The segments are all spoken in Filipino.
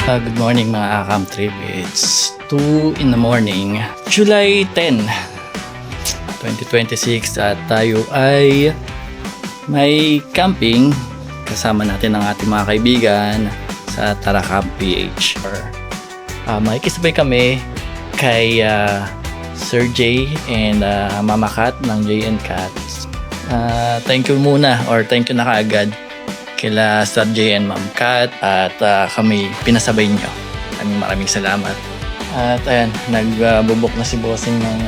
Good morning mga Akam Trip. It's 2 in the morning, July 10, 2026 at tayo ay may camping kasama natin ang ating mga kaibigan sa Taracamp PH. Makikisabay kami kay Sir J and Mama Kat ng JN Cats. Thank you muna or thank you na kaagad kila Sir J and Ma'am Kat at kami pinasabay nyo. Maraming salamat. At ayan, nagbubok na si Bossing ng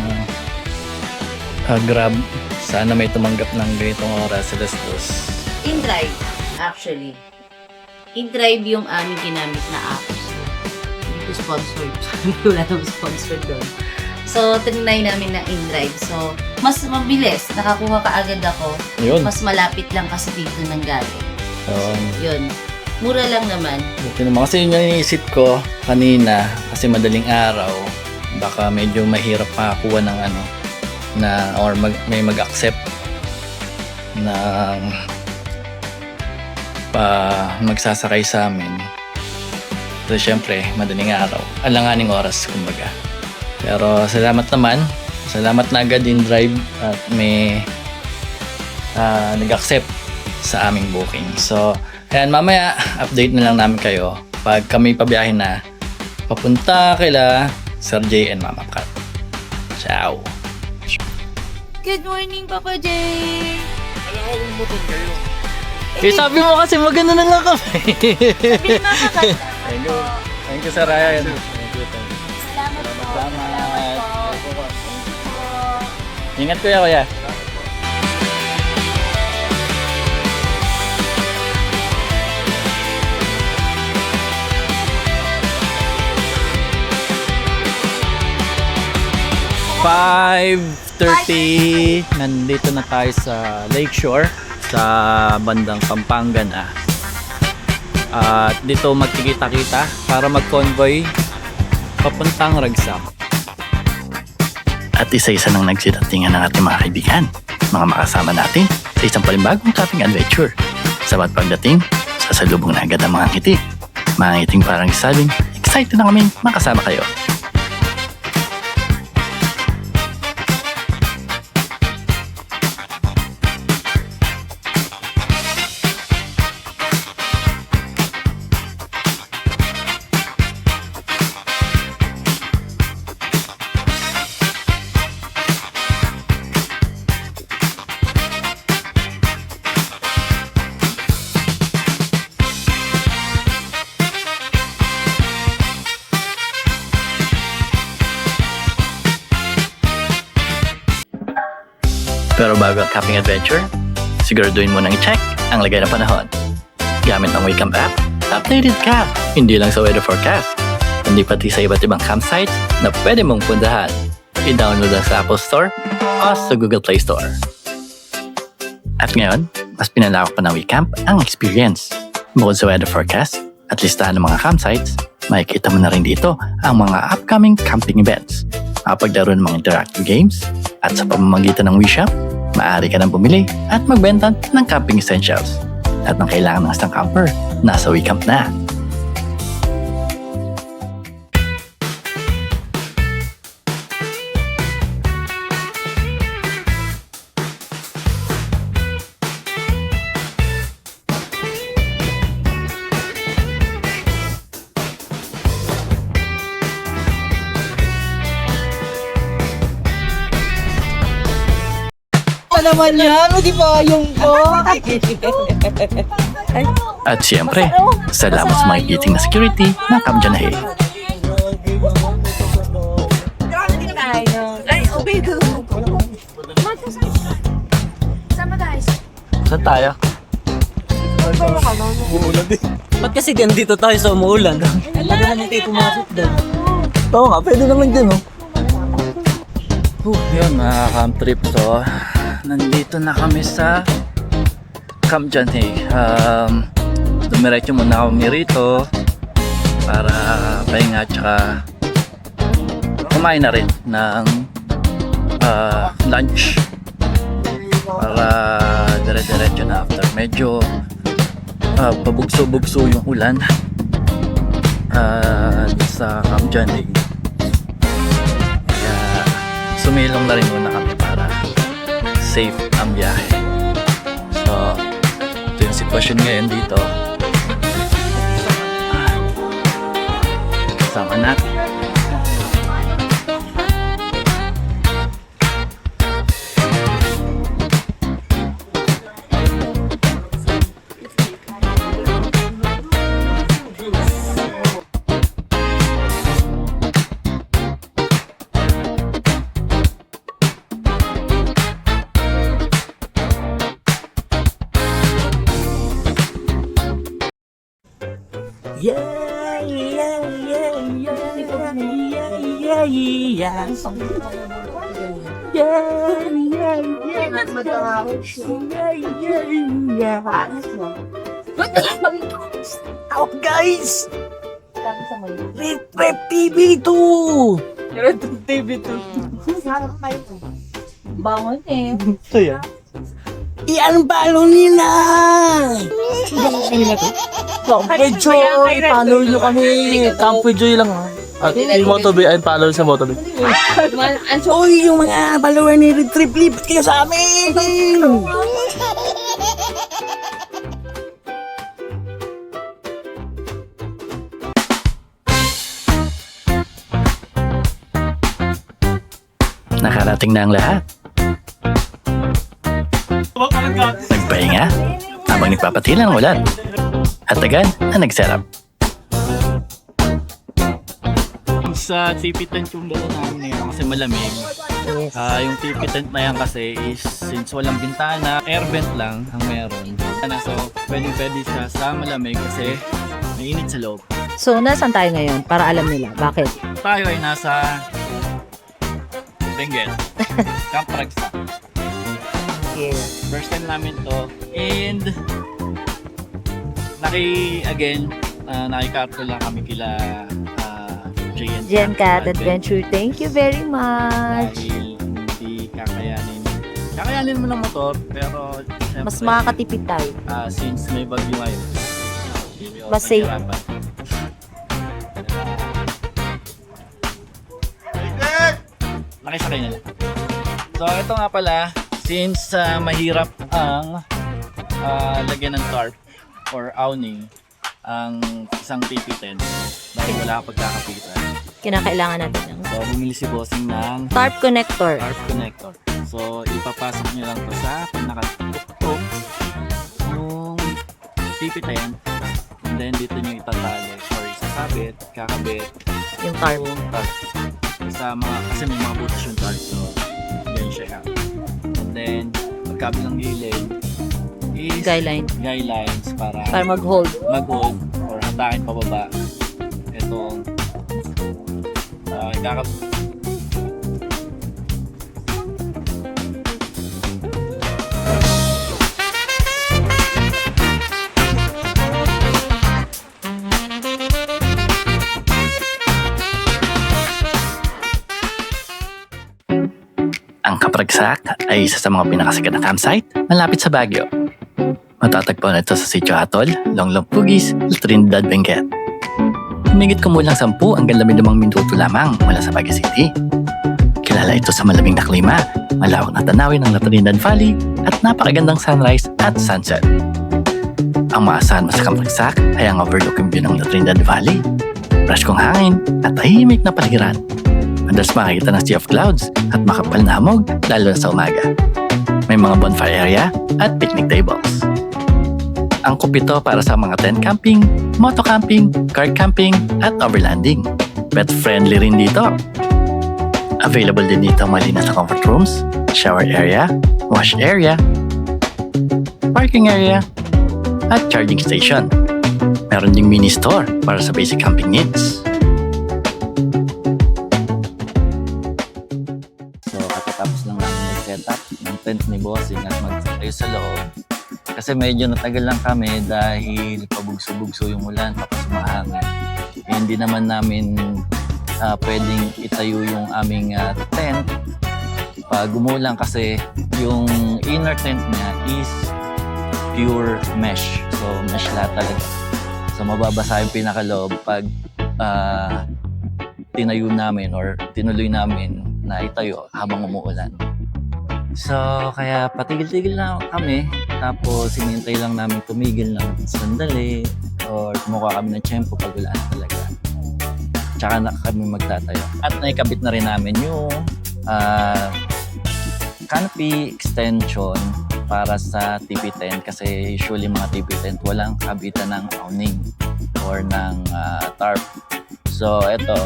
Grab. Sana may tumanggap ng ganitong oras, alas 2. InDrive, actually. InDrive yung aming ginamit na apps. Hindi ko sponsored. Wala nang sponsor doon. So, tinry namin na InDrive. So, mas mabilis. Nakakuha ka agad ako. Yun. Mas malapit lang kasi dito nang galing. Yun. Mura lang naman. Ito naman kasi yung iniisip ko kanina kasi madaling araw baka medyo mahirap makakuha ng na or may mag-accept na magsasakay sa amin. So syempre madaling araw, alanganing oras kumbaga. Pero salamat naman. Salamat na agad in drive at may nag-accept sa aming booking. So, ayan, mamaya update na lang namin kayo pag kami pabiyahin na papunta kila Sir J and Mama Kat. Ciao! Good morning, Papa J! Alam ko kung motor kayo. Sabi mo kasi maganda na lang kami. Sabi ni Mama Kat. Thank you. Thank you, Sir Ryan. Salamat po. Salamat po. Thank you po. Ingat kuya. 5:30, nandito na tayo sa Lakeshore sa bandang Pampanga na. At dito magkikita-kita para mag-convoy papuntang Ragsak. At isa-isa nang nagsidatingan ng ating mga kaibigan, mga makasama natin sa isang palimbagong camping adventure. Sa bawat pagdating, sasalubong na agad ang mga ngiti. Mga ngiting parang sabing, excited na kami makasama kayo. Pero bago ang camping adventure, siguraduhin mo nang i-check ang lagay ng panahon. Gamit ang Wacamp app, updated ka! Hindi lang sa weather forecast, kundi pati sa iba't ibang campsites na pwede mong puntahan. I-download lang sa Apple Store o sa Google Play Store. At ngayon, mas pinalawak pa ng Wacamp ang experience. Bukod sa weather forecast at listahan ng mga campsites, makikita mo na rin dito ang mga upcoming camping events. Makapaglaro ng mga interactive games at sa pamamagitan ng WeShop, maaari ka nang bumili at magbenta ng camping essentials. At ang kailangan ng isang camper, nasa Wacamp na. Naman yan, o di ba yung ko? At siyempre, salamat sa mga giting na security ng Camp Janahe. Ay, obey ko. Sama guys. Saan tayo? Uulan din. Ba't kasi ganito tayo sa umuulan? Tagal naman tayo pumasok doon. Oo nga, pwede naman din, oh. Yun mga camp trip. So, nandito na kami sa Camp Janahe. Dumiretso muna kami rito para pahinga tsaka kumain na rin ng lunch para dire-diretso na after. Medyo pabugso-bugso yung ulan sa Camp John Day. Kaya sumilong na rin muna kami para safe ang biyahe. So, ito yung sitwasyon ngayon dito. Kasama natin. Oh, guys! Red Trap TV 2! Red Trap TV 2. Bangon eh. Ito yan. I-unfollow nila! Campe Joy! Follow nyo kami! Campe Joy lang ha. At yung Motobe, ay follow sa Motobe. Uy, yung mga follower ni Red Trip, lipat kayo sa amin! Nakarating na ang lahat. Nagpahinga habang nagpapatila ng ulan. At agad na nag-setup. Sa TP tent yung dala namin ngayon kasi malamig. Yung TP tent na yan kasi is since walang bintana, air vent lang ang meron. So, pwede siya sa malamig kasi mainit sa loob. So, nasan tayo ngayon? Para alam nila. Bakit? Tayo ay nasa Benguet, Camp Ragsak. Yes. First time namin to. And nakikapto lang kami kila Jen Cat Adventure. Thank you very much. Dahil hindi kakayanin mo ng motor, pero syempre, Mas makakatipid tayo. since may bagyo ngayon, Mas safe. Nakisakay na lang. So ito nga pala, since mahirap ang lagyan ng tarp or awning ang isang TP tent dahil wala ka pagkakapitan. Kinakailangan natin ng So bumili si Bossing ng tarp connector. tarp connector. So ipapasok nyo lang to sa pinakatuktok yung TP tent, and then dito nyo itatali or isasabit, kakabit Yung tarp. yung tarp sa mga, kasi may mga butas yung tarp, so yan siya. And then magkabilang gilid is guidelines para mag-hold. mag-hold or hatakin pababa itong Ang Kapragsak ay isa sa mga pinakasikat na campsite malapit sa Baguio. Matatagpuan ito sa Sitio Atol, Longlong Pugis, Trinidad, Benguet. Humigit kumulang 10 hanggang 15 minuto lamang mula sa Baguio City. Kilala ito sa malamig na klima, malawak na tanawin ng Trinidad Valley at napakagandang sunrise at sunset. Ang maasahan mo sa Kapragsak ay ang overlooking view ng Trinidad Valley, fresh kong hangin at tahimik na paligiran. Madalas makikita ng sea of clouds at makapal na hamog lalo na sa umaga. May mga bonfire area at picnic tables. Ang kupito para sa mga tent camping, moto camping, car camping, at overlanding. Pet friendly rin dito. Available din dito malinis na comfort rooms, shower area, wash area, parking area, at charging station. Meron ding mini store para sa basic camping needs. So kakatapos lang namin nag-set up ng tent ni Bossing at mag-ayos sa loob. Kasi medyo natagal lang kami dahil pabugso-bugso yung ulan, tapos umahangin. Hindi naman namin pwedeng itayo yung aming tent pag umulan kasi yung inner tent niya is pure mesh. So mesh lahat talaga. So mababasa yung pinakaloob pag tinayo namin or tinuloy namin na itayo habang umuulan. So, kaya patigil-tigil na kami. Tapos, hinintay lang namin tumigil ng sandali or kumuha kami ng tiyempo pag wala na talaga. Tsaka na kami magtatayo. At naikabit na rin namin yung canopy extension para sa TP10 kasi usually mga TP10 walang kabitan ng awning or ng tarp. So, ito,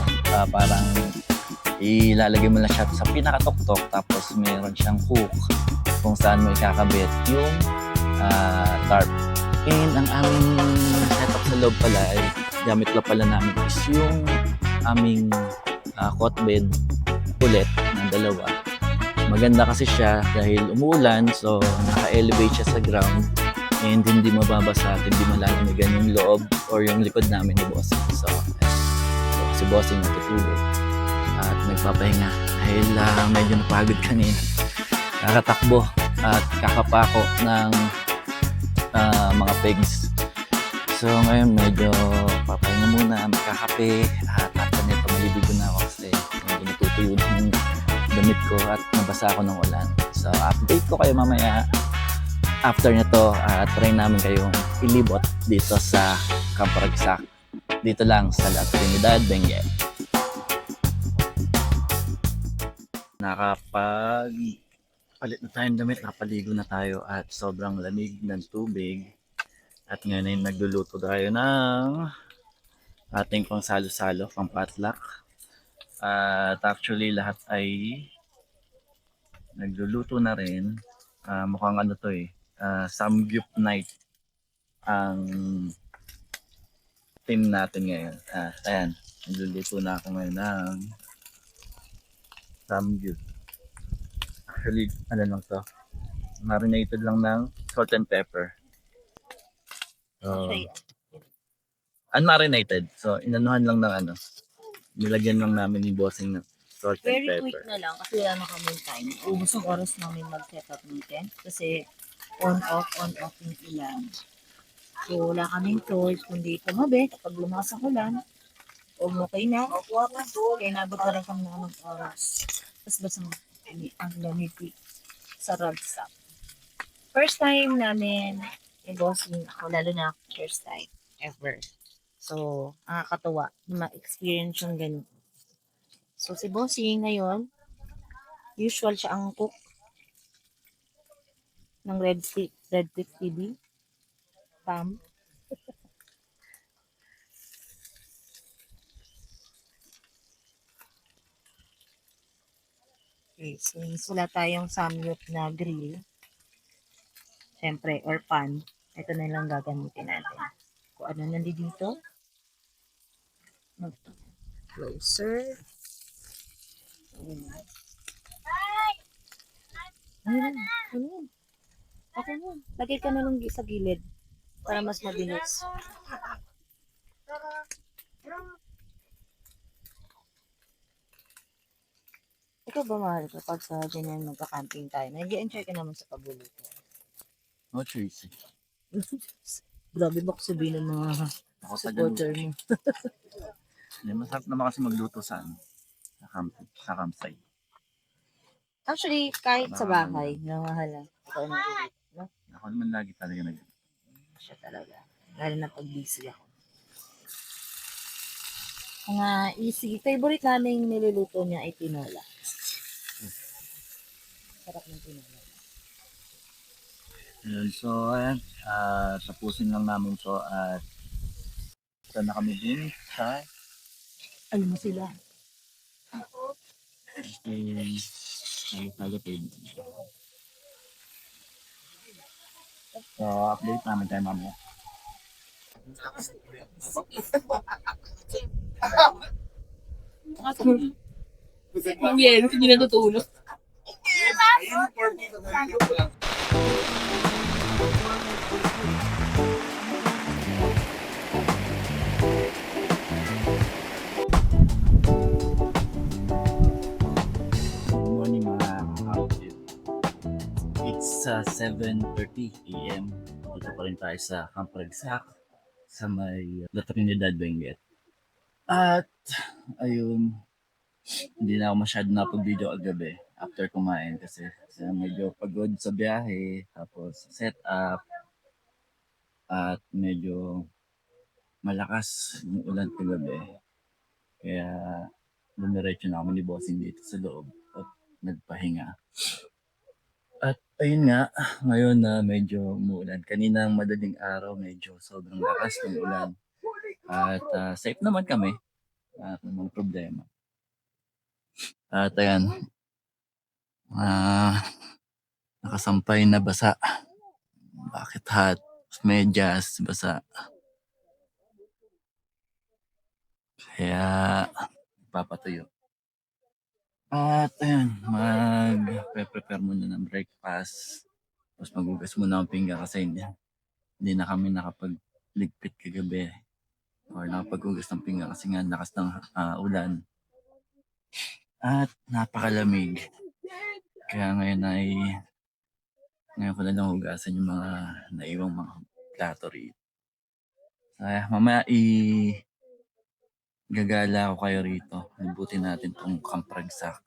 parang ilalagay mo lang siya sa pinakatuktok tapos mayroon siyang hook kung saan mo ikakabit yung tarp. And ang aming setup sa loob pala ay gamit lang pala namin is yung aming cot bed ulit ng dalawa. Maganda kasi siya dahil umuulan so naka-elevate siya sa ground and hindi mababasa at hindi malalamigan yung loob or yung likod namin ni Bossing. So si Bossing natutulog at nagpapahinga dahil medyo napagod kanina. Kakatakbo at kakapako ng mga pigs. So ngayon medyo papahinga muna, magkakape at after nito maliligo na ako kasi medyo natutuyo na yung damit ko at nabasa ako ng ulan. So update ko kayo mamaya after nito at try namin kayong ilibot dito sa Camp Ragsak. Dito lang sa La Trinidad, Benguet. Palit na tayong damit, napaligo na tayo at sobrang lamig ng tubig. At ngayon ay nagluluto tayo ng ating pang salo-salo, pang potluck. At actually lahat ay nagluluto na rin. Mukhang ano to Samgyup night ang team natin ngayon. Ayan, nagluluto na ako ngayon ng Samgyup. Actually, ano lang to, marinated lang ng salt and pepper. So, unmarinated. So, inanuhan lang ng nilagyan lang namin ni Bossing ng salt and Very pepper. quick na lang kasi wala na kami time. Ubus ang oras namin mag-set up ng tent kasi on-off yung ilan. So, wala kaming choice kundi kumabi kapag lumakas ang ulan. Okay na. Kaya nabot na rin kami ng oras. Tapos basta ang lamig sa Ragsak. First time namin Bossing ako, lalo na first time ever. So, nakakatuwa na ma-experience yung ganun. So, si Bossing ngayon, usual siya ang cook ng Red Cliff TV. Pam. Okay, so wala tayong samyup na grill. Siyempre, or pan. Ito na lang gagamitin natin. Kung ano nandito. Closer. Ayun. Okay mo. Lagay ka na lang sa gilid. Para mas mabilis. Ikaw ba mahal kapag sa ganyan magka-camping tayo? Nag-enjoy ka naman sa pagluluto. No choice. Grabe ba sabihin ng mga Ako supporter mo? Masarap naman kasi magluto sa campsite. Actually, kahit sa bahay, namahala. Ikaw na ulit, no? Ako naman lagi talaga Siya talaga. Lalo na pag busy ako. Mga easy. Favorite namin niluluto niya ay tinola. Sarap ng tinola. So, ayan. Tapusin lang namin to at ito na kami din sa Alam mo sila. Tagapid. So, update namin tayo mamaya. Ang yelo, hindi natutulog. Good morning mga outfit. It's 7:30 AM. Dito pa rin tayo sa Camp Ragsak sa may La Trinidad, Benguet. At, ayun, hindi na ako masyado napag-video kagabi after kumain kasi medyo pagod sa biyahe, tapos set up, at medyo malakas yung ulan kagabi. Kaya dumiretso na kami ni Bossing dito sa loob at nagpahinga. At ayun nga, ngayon na medyo umuulan. Kaninang madaling araw medyo sobrang lakas ng ulan. At safe naman kami. At namang problema. At ayan, nakasampay na basa. Bakit hat? Medyas, basa. Kaya papatuyo. At ayun, mag-prepare muna ng breakfast. Tapos magugas muna ang pinggan kasi hindi na kami nakapagligpit kagabi. Or nakapaghugas ng pinggan kasi nga lakas ng ulan. At napakalamig. Kaya ngayon ko na lang hugasan yung mga naiwang mga plato rito. Mamaya gagala ko kayo rito. Libutin natin tong Kampragsak.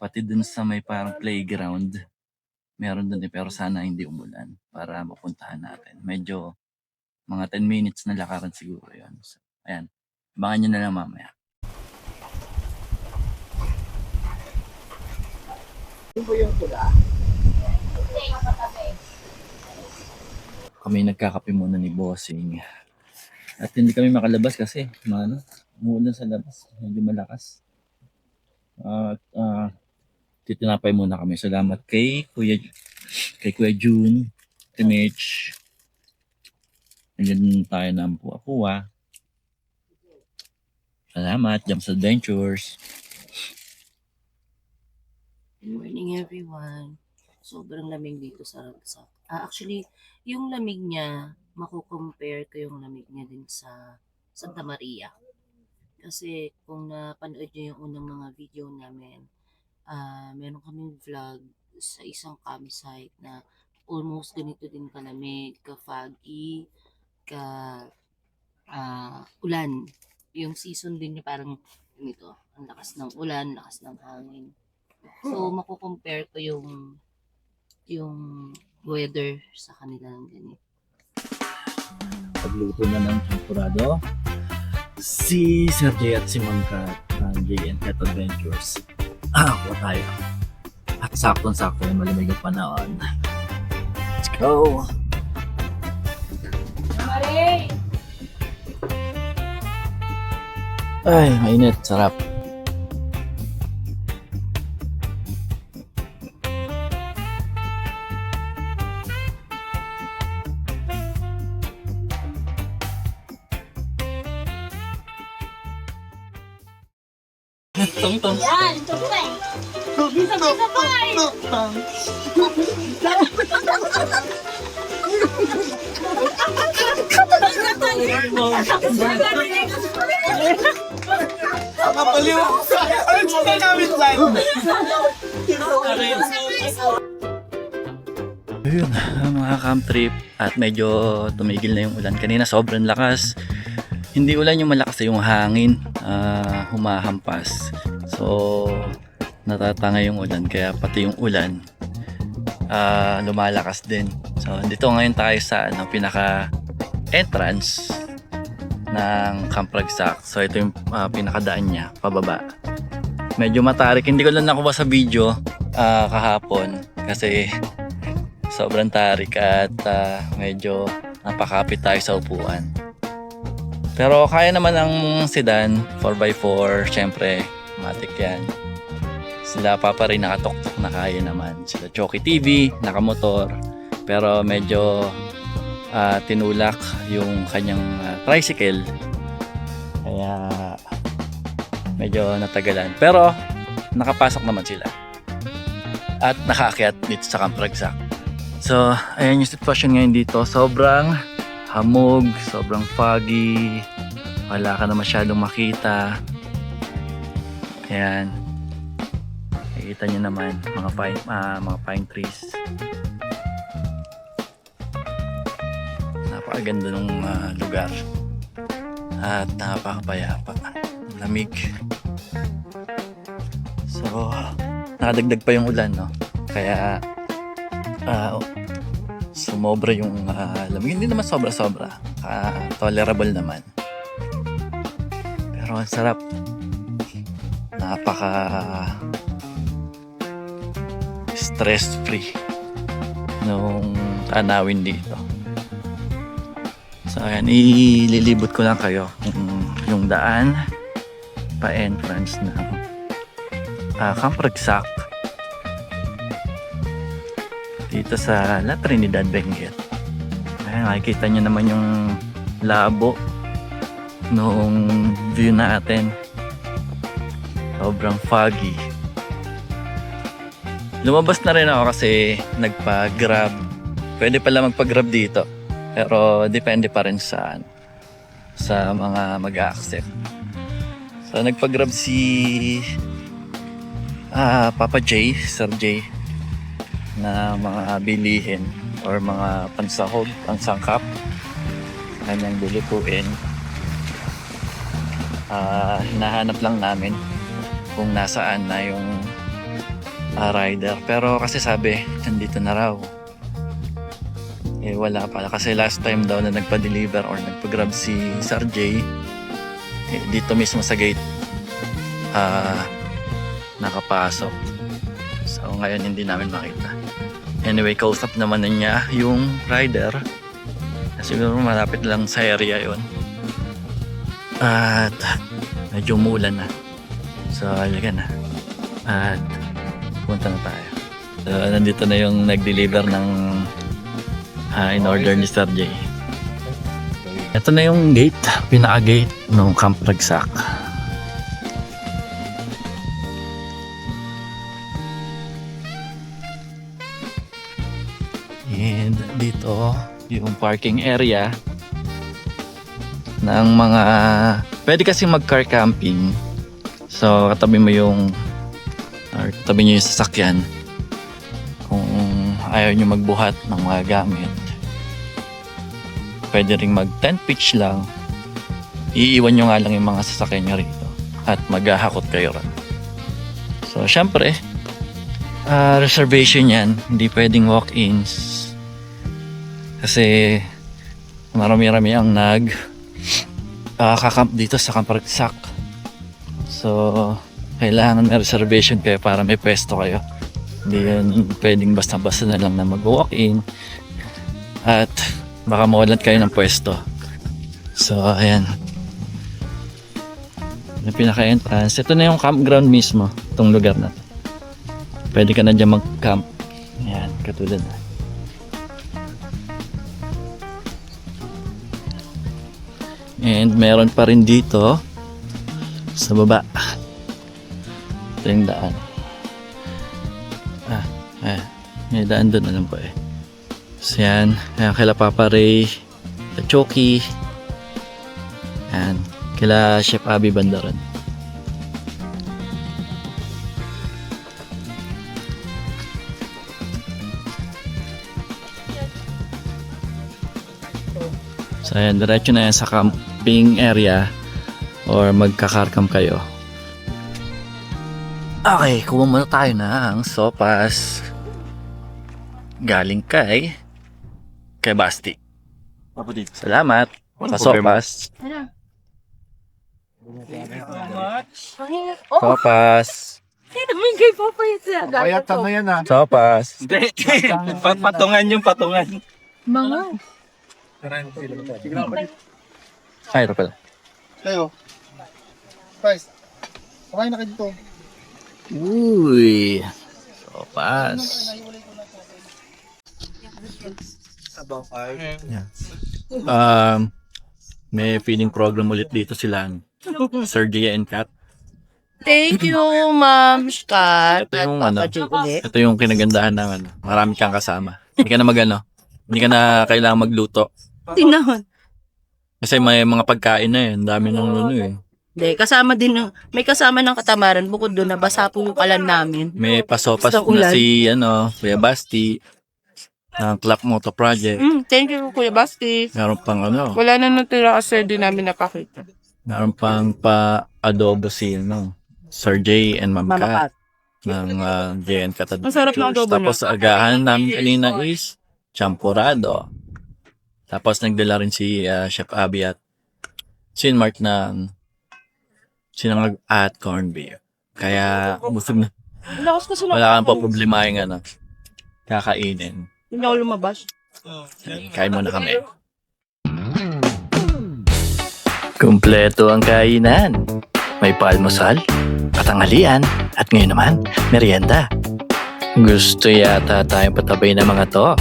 Pati dun sa may parang playground. Meron dun pero sana hindi umulan para mapuntahan natin. Medyo mga 10 minutes na lakaran siguro yun. So, ayan. Abangan nyo na lang mamaya. Kami nagkakape muna ni Bossing. At hindi kami makalabas kasi umuulan sa labas. Medyo malakas. At titinapay muna kami. Salamat kay Kuya June, Mitch. Nandiyan tayo na ang puwa-puwa. Salamat, Jams Adventures. Good morning everyone. Sobrang lamig dito sa Ragsak. Actually, yung lamig niya, makukompare ko yung lamig niya din sa Santa Maria. Kasi kung napanood niyo yung unang mga video namin, meron kaming vlog sa isang campsite na almost ganito din kalamig, ka-foggy, ulan. Yung season din niya parang ganito. Ang lakas ng ulan, lakas ng hangin. So, makukompare ko yung weather sa kanila ng ganito. Pagluto na ng champurado, si Sir Jay at si Ma'am Kat ng JN Cat Adventures. Kuha tayo. At saktong-sakto yung malamig ang panahon. Let's go! Ay, mainit. Sarap. Tong-tong. Kapaliw ako sa ano sa namin dyan? Ayun, mga camp trip at medyo tumigil na yung ulan. Kanina sobrang lakas. Hindi ulan yung malakas, yung hangin humahampas. So, natatanga yung ulan. Kaya pati yung ulan lumalakas din. So, dito ngayon tayo sa pinaka-entrance ng Kampragsak. So, ito yung pinakadaan niya, pababa. Medyo matarik. Hindi ko lang nakuha sa video kahapon kasi sobrang tarik at medyo napakapit tayo sa upuan. Pero kaya naman ang sedan, 4x4, syempre, matik yan. Sila Papa rin nakatok-tok na kaya naman. Sila Choki TV, nakamotor. Pero medyo tinulak yung kanyang tricycle. Kaya medyo natagalan. Pero nakapasok naman sila. At nakaakyat dito sa Kampragsak. So, ayan yung sitwasyon ngayon dito. Sobrang hamog, sobrang foggy, wala ka na masyadong makita. Ayan, nakikita nyo naman mga pine trees. Napakaganda ng lugar at napakapayapa. lamig. So, nakadagdag pa yung ulan, no? Kaya, sumobra yung lamig. Hindi naman sobra-sobra. Tolerable naman. Pero ang sarap. Napaka stress-free nung tanawin dito. So, ayan, ililibot ko lang kayo yung daan pa-entrance ng Camp Ragsac dito sa La Trinidad, Benguet. Ayan, makikita nyo naman yung labo nung view natin. Sobrang foggy. Lumabas na rin ako kasi nagpa-grab. Pwede pala magpa-grab dito. Pero depende pa rin sa mga mag-accept. So nagpa-grab si Papa J, Sir J, na mga bilihin or mga pansahog, pansangkap. Kanyang lulutuin. Hinahanap lang namin kung nasaan na yung rider. Pero kasi sabi, nandito na raw. Eh wala pala. Kasi last time daw na nagpa-deliver or nagpa-grab si Sir J, dito mismo sa gate nakapasok. So ngayon hindi namin makita. Anyway, kausap naman na niya yung rider. Siguro malapit lang sa area yon. At medyo umulan na. So halika na. At punta na tayo. So nandito na yung nag-deliver ng in order ni Sir J. Ito na yung gate, pinaka-gate ng Camp Ragsac. And dito yung parking area ng mga pwede kasi mag-car camping. So katabi mo yung or katabi nyo yung sasakyan kung ayaw nyo magbuhat ng mga gamit. Pwede ring mag tent pitch lang. Iiwan nyo nga lang yung mga sasakyan nyo rito at maghahakot kayo rin. So syempre reservation yan, hindi pwedeng walk-ins kasi marami-rami ang kakamp dito sa Camp Ragsac. So kailangan may reservation kayo para may pwesto kayo. Hindi yan pwedeng basta-basta na lang na mag-walk-in at baka mawalan kayo ng pwesto. So ayan, yung pinaka-entrance. Ito na yung campground mismo, itong lugar na to. Pwede ka na dyan mag-camp. Ayan, katulad na. And meron pa rin dito sa baba. Ito yung daan. May daan doon, alam po eh. So yan, kila Papa Ray, kila Choki, yan, kila Chef Abby Bandaran. So yan, diretso na yan sa camping area or magkakarkam kayo. Okay, kuha muna tayo ng sopas galing kay Basti. Salamat sa sopas. Sopas. Namigay pa pa yun sa Kaya tama yan ah. Sopas. Patungan yung patungan. mga. Ay, ito pala. Tayo. Guys, okay na kayo dito. Uy. Sopas. Yeah. May feeding program ulit dito sila. Sir Gia and Kat. Thank you, Ma'am Scott. Ito yung ito yung kinagandahan ng marami kang kasama. Hindi ka na hindi ka na kailangan magluto. Tinahon. Kasi may mga pagkain na yun. Dami ng eh. Hindi, kasama din, may kasama ng katamaran bukod doon na basa po yung kalan namin. May pasopas Sa ulan. na si Kuya Basti ng Clap Moto Project. Thank you, Kuya Basti. Meron pang Wala na natira kasi di namin napakita. Meron pang pa-adobo si, Sir J and Ma'am Kat ng JN Kat Ang sarap ng adobo Tapos sa agahan namin kanina is champurado. Tapos nagdala rin si Chef Abby at Sinmark ng sinangag at corned beef. Kaya busog na. Lakas ko sila. Wala kang problemahin kakainin. Hindi ako lumabas. Kain muna kami. Kumpleto ang kainan. May palmusal, patanghalian, at ngayon naman, merienda. Gusto yata tayong patabay ng mga to.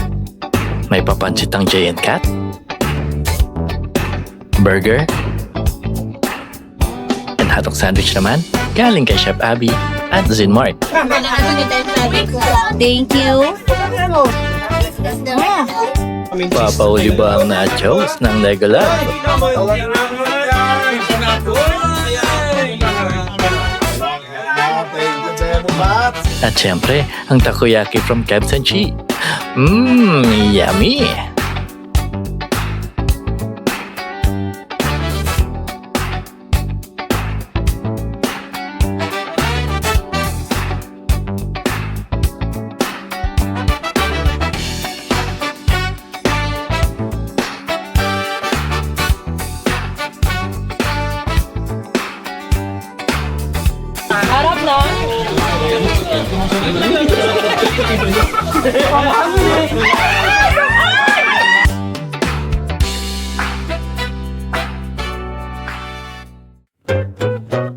May papansit ang Giant Cat, burger, and hotdog sandwich naman galing kay Chef Abby at Zinmark. Thank you. Papauli ba ang nachos ng Legoland? At syempre, ang takoyaki from Kebs and Chi. Yummy! Harap na.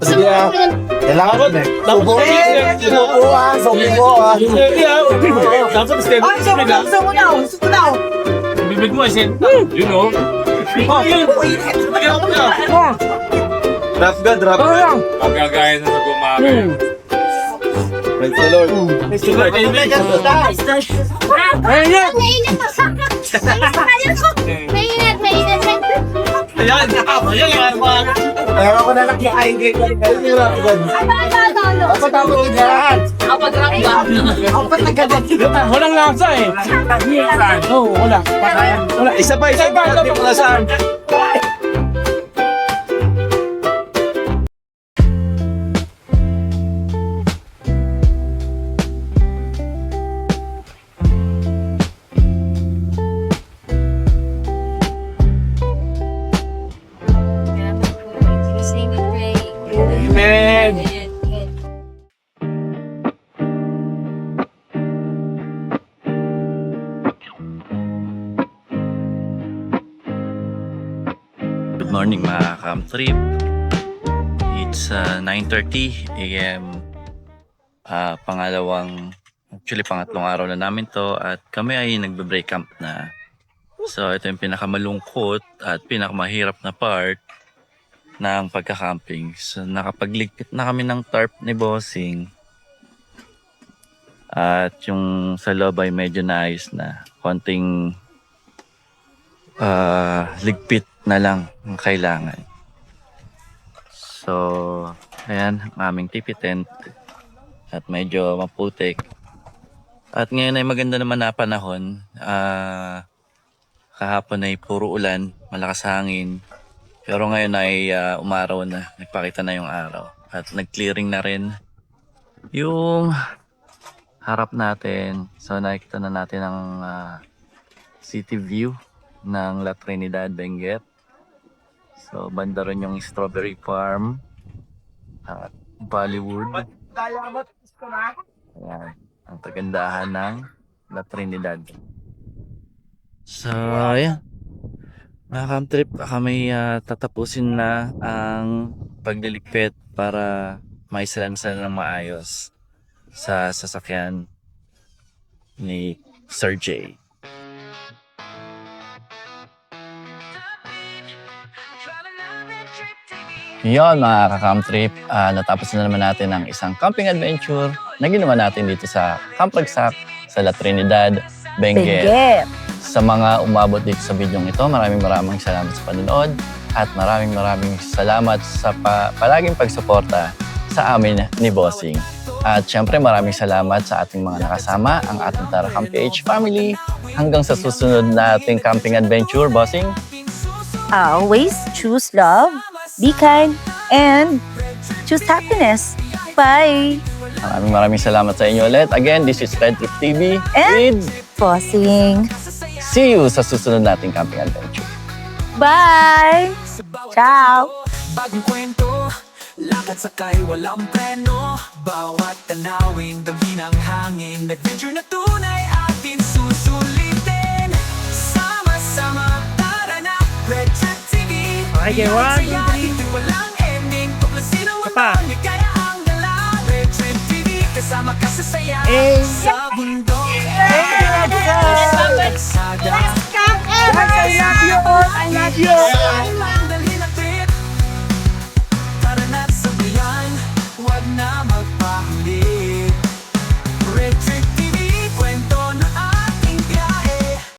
Sige ah. Kailangan ko na. Bibig mo, Asin. You know. Drop ka, drop ka. Magagaya na sa gumamit. Praise the Lord. Kaya ako na lang kakain kayo. Dapat ako tignan. Walang lasa eh. Oo, wala. Wala. Isa pa. Hindi mo nasaan. Amen. Good morning mga Camp Trip. It's 9:30 a.m. Pangatlong araw na namin to at kami ay nagbe-break camp na. So ito yung pinakamalungkot at pinakamahirap na part ng pagka-camping. So nakapagligpit na kami ng tarp ni Bossing. At yung sa loob ay medyo naayos na. Konting ligpit na lang ang kailangan. So, ayan, ang aming tipi tent. At medyo maputik. At ngayon ay maganda naman na panahon. Kahapon ay puro ulan, malakas hangin. Pero ngayon ay umaraw na, nagpakita na yung araw. At nag-clearing na rin yung harap natin. So nakikita na natin ang city view ng La Trinidad, Benguet. So banda rin yung strawberry farm at Bollywood. Ayan, ang kagandahan ng La Trinidad. So ayan, mga camp trip, kami tatapusin na ang pagliligpit para maisalansan ng maayos sa sasakyan ni Sir J. Yon mga ka-camp trip, natapos na naman natin ang isang camping adventure na ginawa natin dito sa Camp Ragsak sa La Trinidad, Benguet. Sa mga umabot dito sa video ito, maraming salamat sa panonood at maraming salamat sa palaging pagsuporta sa amin ni Bossing. At syempre maraming salamat sa ating mga nakasama, ang ating Tara Camp PH family. Hanggang sa susunod na ating camping adventure, Bossing. Always choose love, be kind, and choose happiness. Bye! Maraming salamat sa inyo ulit. Again, this is Red Trip TV. And- With Bossing. see you sa susunod nating camping adventure. Bye! Ciao! Bagong kwento, lakad sakay walang preno. Bawat tanawin, dami ng hangin. Adventure na tunay atin susulitin. Sama-sama, tara na, Red Trip TV. Okay, 1, 2, 3. Walang ending, tuklasin ang walang ligaya ang dala. Red Trip TV, kasama ka sa saya. Sa bundok, I love you! Tara na't sabayan, wag na